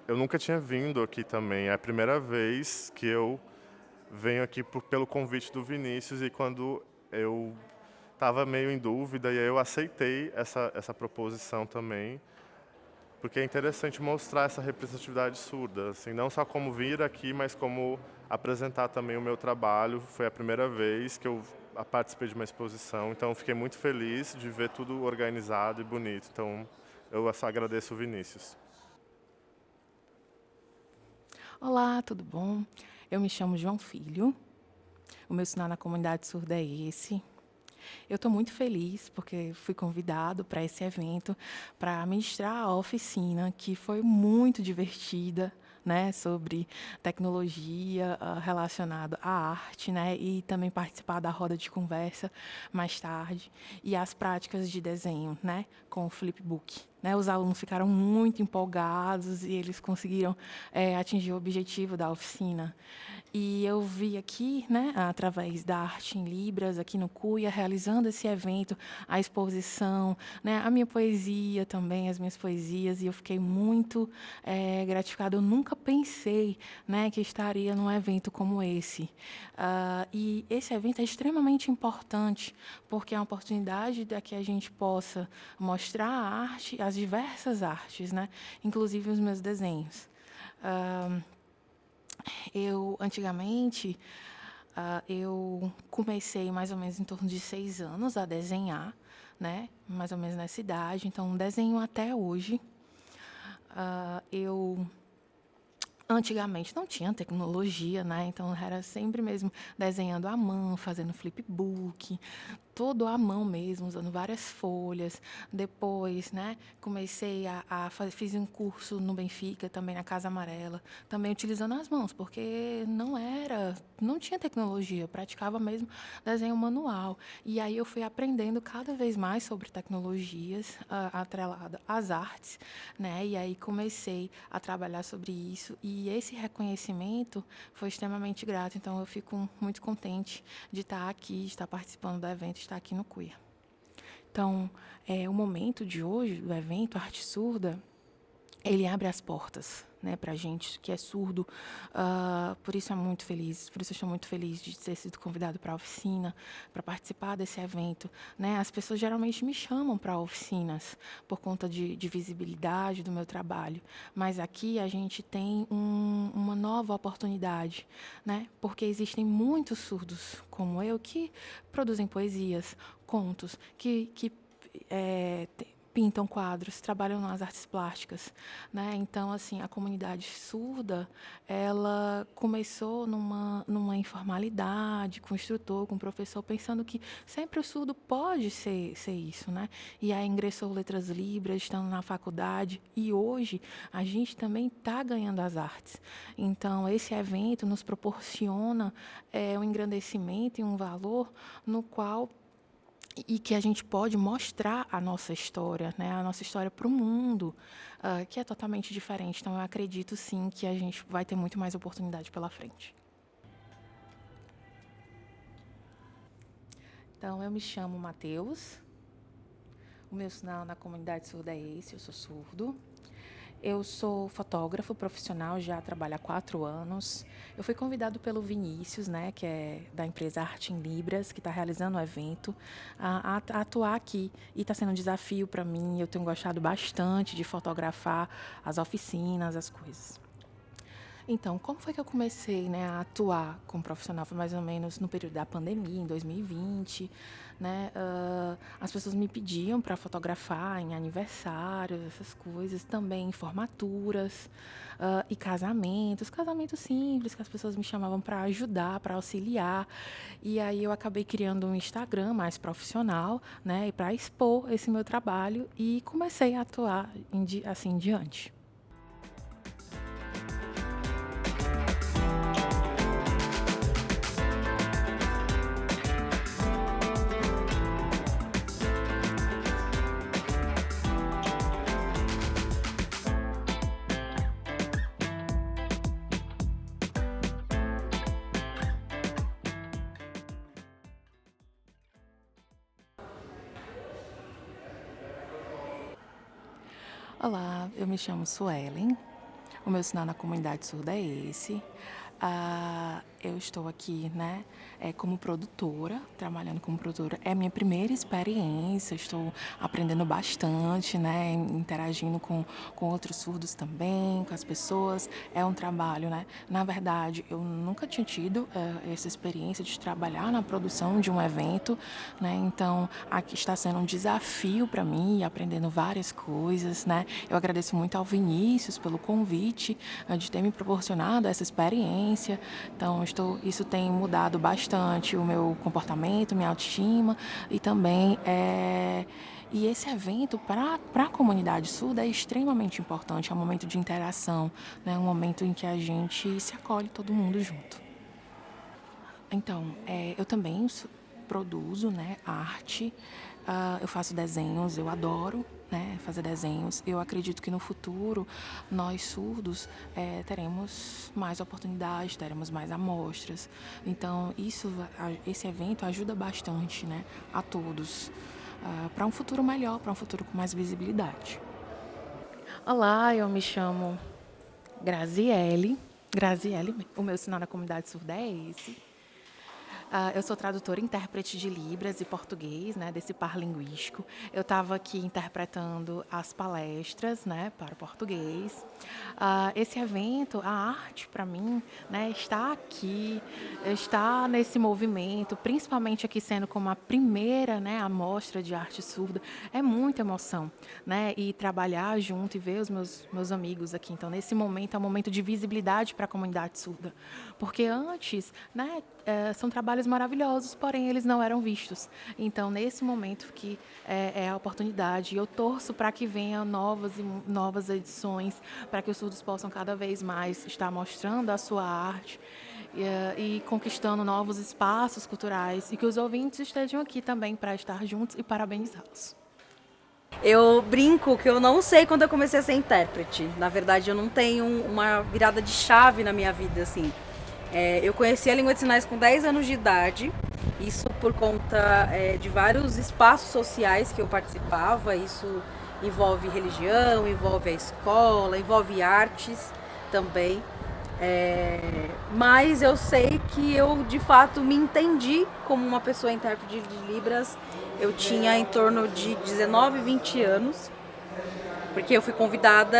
S7: Eu nunca tinha vindo aqui também, é a primeira vez que eu venho aqui pelo convite do Vinícius, e quando eu estava meio em dúvida, e aí eu aceitei essa proposição também, porque é interessante mostrar essa representatividade surda, assim, não só como vir aqui, mas como apresentar também o meu trabalho. Foi a primeira vez que eu participei de uma exposição, então fiquei muito feliz de ver tudo organizado e bonito. Então eu só agradeço o Vinícius.
S5: Olá, tudo bom? Eu me chamo João Filho. O meu sinal na comunidade surda é esse. Eu estou muito feliz porque fui convidado para esse evento para ministrar a oficina, que foi muito divertida, né, sobre tecnologia relacionada à arte, né, e também participar da roda de conversa mais tarde, e as práticas de desenho, né, com o flipbook. Né, os alunos ficaram muito empolgados e eles conseguiram atingir o objetivo da oficina. E eu vi aqui, né, através da Arte em Libras, aqui no Cuia, realizando esse evento, a exposição, né, a minha poesia também, as minhas poesias, e eu fiquei muito gratificada. Eu nunca pensei, né, que estaria num evento como esse. E esse evento é extremamente importante, porque é uma oportunidade de que a gente possa mostrar a arte, as diversas artes, né, inclusive os meus desenhos. Eu, antigamente, eu comecei mais ou menos em torno de 6 anos a desenhar, né? Mais ou menos nessa idade, então desenho até hoje. Eu antigamente não tinha tecnologia, né? Então era sempre mesmo desenhando à mão, fazendo flipbook, todo à mão mesmo, usando várias folhas. Depois, né, fiz um curso no Benfica, também na Casa Amarela, também utilizando as mãos, porque não tinha tecnologia, praticava mesmo desenho manual. E aí eu fui aprendendo cada vez mais sobre tecnologias atrelada às artes, né? E aí comecei a trabalhar sobre isso, e esse reconhecimento foi extremamente grato. Então eu fico muito contente de estar aqui, de estar participando do evento, estar aqui no Cuia. Então, o momento de hoje do evento Arte Surda, ele abre as portas, né, para a gente que é surdo. Por isso eu estou muito feliz de ter sido convidado para a oficina, para participar desse evento, né? As pessoas geralmente me chamam para oficinas por conta de visibilidade do meu trabalho, mas aqui a gente tem uma nova oportunidade, né? Porque existem muitos surdos como eu que produzem poesias, contos, que pintam quadros, trabalham nas artes plásticas, né? Então, assim, a comunidade surda, ela começou numa informalidade, com o instrutor, com o professor, pensando que sempre o surdo pode ser isso, né? E aí ingressou Letras Libras, estando na faculdade, e hoje a gente também está ganhando as artes. Então, esse evento nos proporciona um engrandecimento e um valor no qual que a gente pode mostrar a nossa história, né? A nossa história para o mundo, que é totalmente diferente. Então, eu acredito, sim, que a gente vai ter muito mais oportunidade pela frente. Então, eu me chamo Matheus. O meu sinal na comunidade surda é esse, eu sou surdo. Eu sou fotógrafo profissional, já trabalho há 4 anos. Eu fui convidado pelo Vinícius, né, que é da empresa Arte em Libras, que está realizando o evento, a atuar aqui. E está sendo um desafio para mim. Eu tenho gostado bastante de fotografar as oficinas, as coisas. Então, como foi que eu comecei, né, a atuar como profissional? Foi mais ou menos no período da pandemia, em 2020, né? As pessoas me pediam para fotografar em aniversários, essas coisas, também em formaturas e casamentos simples, que as pessoas me chamavam para ajudar, para auxiliar. E aí eu acabei criando um Instagram mais profissional, né, e para expor esse meu trabalho e comecei a atuar assim em diante. Olá, eu me chamo Suelen. O meu sinal na comunidade surda é esse. Eu estou aqui, né, como produtora, trabalhando como produtora. É a minha primeira experiência, estou aprendendo bastante, né, interagindo com outros surdos também, com as pessoas. É um trabalho, né, na verdade, eu nunca tinha tido essa experiência de trabalhar na produção de um evento, né, então aqui está sendo um desafio para mim, aprendendo várias coisas, né. Eu agradeço muito ao Vinícius pelo convite, de ter me proporcionado essa experiência. Então, isso tem mudado bastante o meu comportamento, minha autoestima e também e esse evento para a comunidade surda é extremamente importante, é um momento de interação, né? Um momento em que a gente se acolhe todo mundo junto. Então, eu também produzo, né, arte, eu faço desenhos, eu adoro, né, fazer desenhos. Eu acredito que no futuro nós surdos teremos mais oportunidades, teremos mais amostras. Então esse evento ajuda bastante, né, a todos para um futuro melhor, para um futuro com mais visibilidade. Olá, eu me chamo Graziele, o meu sinal na comunidade surda é esse. Eu sou tradutora e intérprete de Libras e português, né, desse par linguístico. Eu estava aqui interpretando as palestras, né, para o português. Esse evento, a arte, para mim, né, está aqui, está nesse movimento, principalmente aqui sendo como a primeira, né, amostra de arte surda, é muita emoção, né, e trabalhar junto e ver os meus amigos aqui. Então, nesse momento, é um momento de visibilidade para a comunidade surda, porque antes, né, são trabalhos maravilhosos, porém eles não eram vistos. Então, nesse momento que é a oportunidade, eu torço para que venham novas edições, para que os surdos possam cada vez mais estar mostrando a sua arte e conquistando novos espaços culturais e que os ouvintes estejam aqui também para estar juntos e parabenizá-los.
S6: Eu brinco que eu não sei quando eu comecei a ser intérprete. Na verdade, eu não tenho uma virada de chave na minha vida, assim. Eu conheci a língua de sinais com 10 anos de idade, isso por conta de vários espaços sociais que eu participava. Isso envolve religião, envolve a escola, envolve artes também. Mas eu sei que eu, de fato, me entendi como uma pessoa intérprete de Libras. Eu tinha em torno de 19, 20 anos, porque eu fui convidada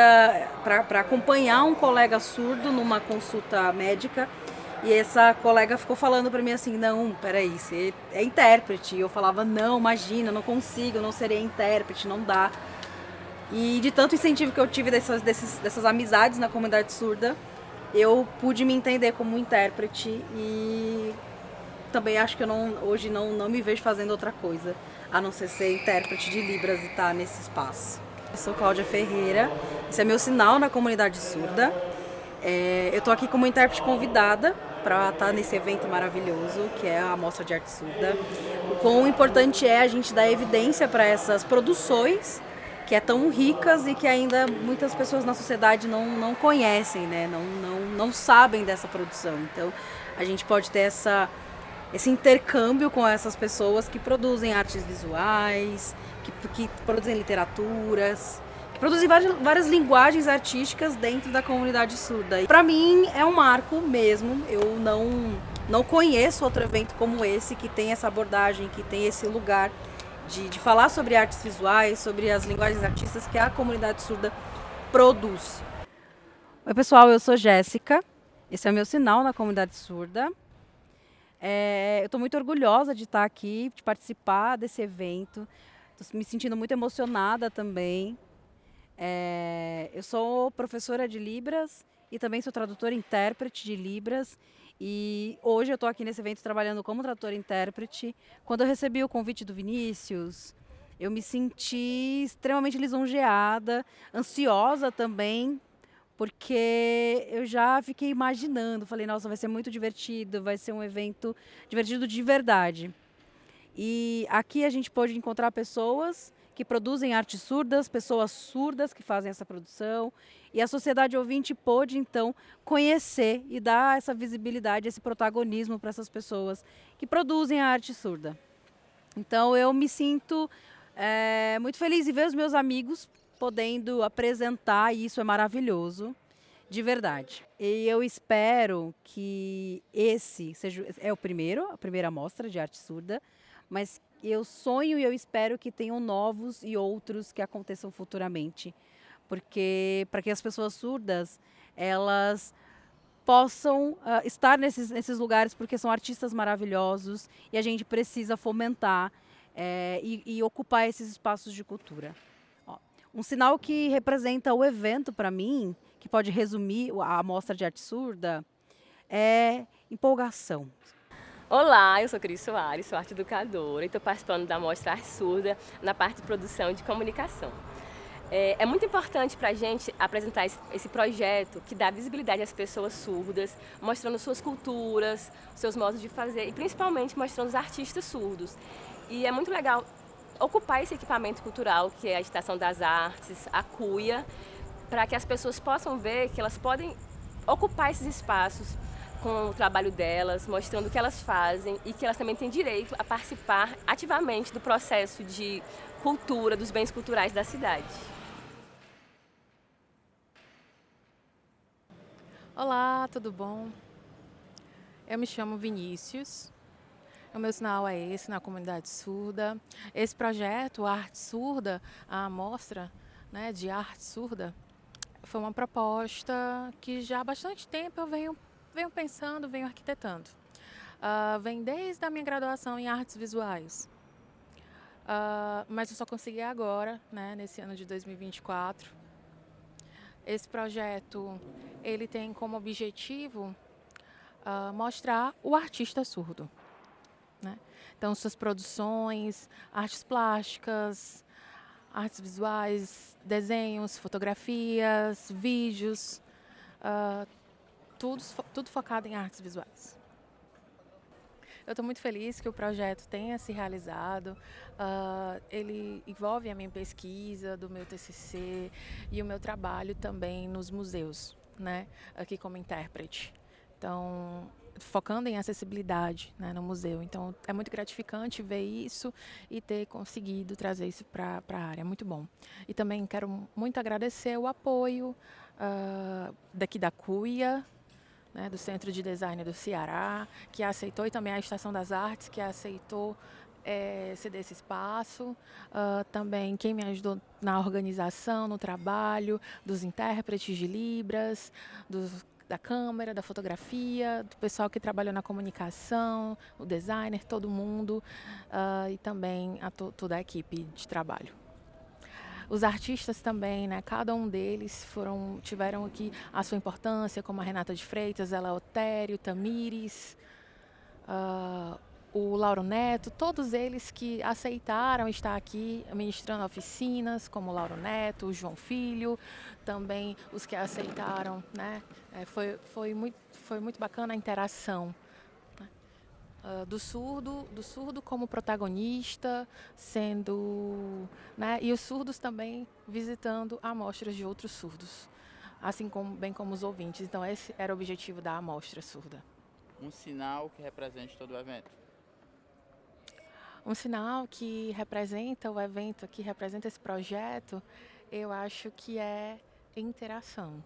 S6: para acompanhar um colega surdo numa consulta médica. E essa colega ficou falando para mim assim, não, peraí, você é intérprete. E eu falava, não, imagina, não consigo, não serei intérprete, não dá. E de tanto incentivo que eu tive dessas amizades na comunidade surda, eu pude me entender como intérprete e também acho que hoje não me vejo fazendo outra coisa, a não ser intérprete de Libras e estar nesse espaço. Eu sou Cláudia Ferreira, esse é meu sinal na comunidade surda. Eu estou aqui como intérprete convidada para estar nesse evento maravilhoso, que é a Mostra de Arte Surda. O quão importante é a gente dar evidência para essas produções, que é tão ricas e que ainda muitas pessoas na sociedade não conhecem, né? Não sabem dessa produção. Então, a gente pode ter esse intercâmbio com essas pessoas que produzem artes visuais, que produzem literaturas, que produzem várias linguagens artísticas dentro da comunidade surda. Para mim é um marco mesmo. Eu não conheço outro evento como esse, que tem essa abordagem, que tem esse lugar de falar sobre artes visuais, sobre as linguagens artísticas que a comunidade surda produz.
S8: Oi pessoal, eu sou Jéssica,
S6: Esse é o meu sinal na comunidade surda. Eu estou muito orgulhosa de estar aqui, de participar desse evento. Estou me sentindo muito emocionada também. Eu sou professora de Libras e também sou tradutora e intérprete de Libras. E hoje eu estou aqui nesse evento trabalhando como tradutora e intérprete. Quando eu recebi o convite do Vinícius, eu me senti extremamente lisonjeada, ansiosa também, porque eu já fiquei imaginando, falei, nossa, vai ser muito divertido, vai ser um evento divertido de verdade. E aqui a gente pode encontrar pessoas que produzem artes surdas, pessoas surdas que fazem essa produção, e a sociedade ouvinte pôde, então, conhecer e dar essa visibilidade, esse protagonismo para essas pessoas que produzem a arte surda. Então, eu me sinto muito feliz em ver os meus amigos podendo apresentar, e isso é maravilhoso, de verdade. E eu espero que esse seja a primeira mostra de arte surda, mas eu sonho e eu espero que tenham novos e outros que aconteçam futuramente, porque para que as pessoas surdas elas possam estar nesses lugares, porque são artistas maravilhosos e a gente precisa fomentar e ocupar esses espaços de cultura. Ó, um sinal que representa o evento para mim, que pode resumir a mostra de arte surda, é empolgação.
S8: Olá, eu sou Cris Soares, sou arte educadora e estou participando da Mostra Arte Surda na parte de produção de comunicação. É muito importante para a gente apresentar esse projeto que dá visibilidade às pessoas surdas, mostrando suas culturas, seus modos de fazer e principalmente mostrando os artistas surdos. E é muito legal ocupar esse equipamento cultural que é a Estação das Artes, a Cuia, para que as pessoas possam ver que elas podem ocupar esses espaços com o trabalho delas, mostrando o que elas fazem e que elas também têm direito a participar ativamente do processo de cultura, dos bens culturais da cidade.
S5: Olá, tudo bom? Eu me chamo Vinícius. O meu sinal é esse, na comunidade surda. Esse projeto, a Arte Surda, a amostra, né, de arte surda, foi uma proposta que já há bastante tempo eu venho pensando, venho arquitetando. Vem desde a minha graduação em artes visuais. Mas eu só consegui agora, né, nesse ano de 2024. Esse projeto, ele tem como objetivo mostrar o artista surdo, né? Então, suas produções, artes plásticas, artes visuais, desenhos, fotografias, vídeos, tudo focado em artes visuais. Eu estou muito feliz que o projeto tenha se realizado. Ele envolve a minha pesquisa, do meu TCC e o meu trabalho também nos museus, né, aqui como intérprete. Então, focando em acessibilidade, né, no museu. Então, é muito gratificante ver isso e ter conseguido trazer isso para a área. É muito bom. E também quero muito agradecer o apoio daqui da Cuia, né, do Centro de Design do Ceará, que aceitou, e também a Estação das Artes, que aceitou ceder esse espaço. Também quem me ajudou na organização, no trabalho, dos intérpretes de Libras, da câmera, da fotografia, do pessoal que trabalhou na comunicação, o designer, todo mundo, e também toda a equipe de trabalho. Os artistas também, né? Cada um deles tiveram aqui a sua importância, como a Renata de Freitas, ela Otério, Tamires, o Lauro Neto, todos eles que aceitaram estar aqui ministrando oficinas, como o Lauro Neto, o João Filho, também os que aceitaram, né? Foi muito bacana a interação. Do surdo como protagonista, né, e os surdos também visitando amostras de outros surdos, assim bem como os ouvintes. Então esse era o objetivo da amostra surda.
S9: Um sinal que represente todo o evento.
S5: Um sinal que representa o evento, que representa esse projeto, eu acho que é interação.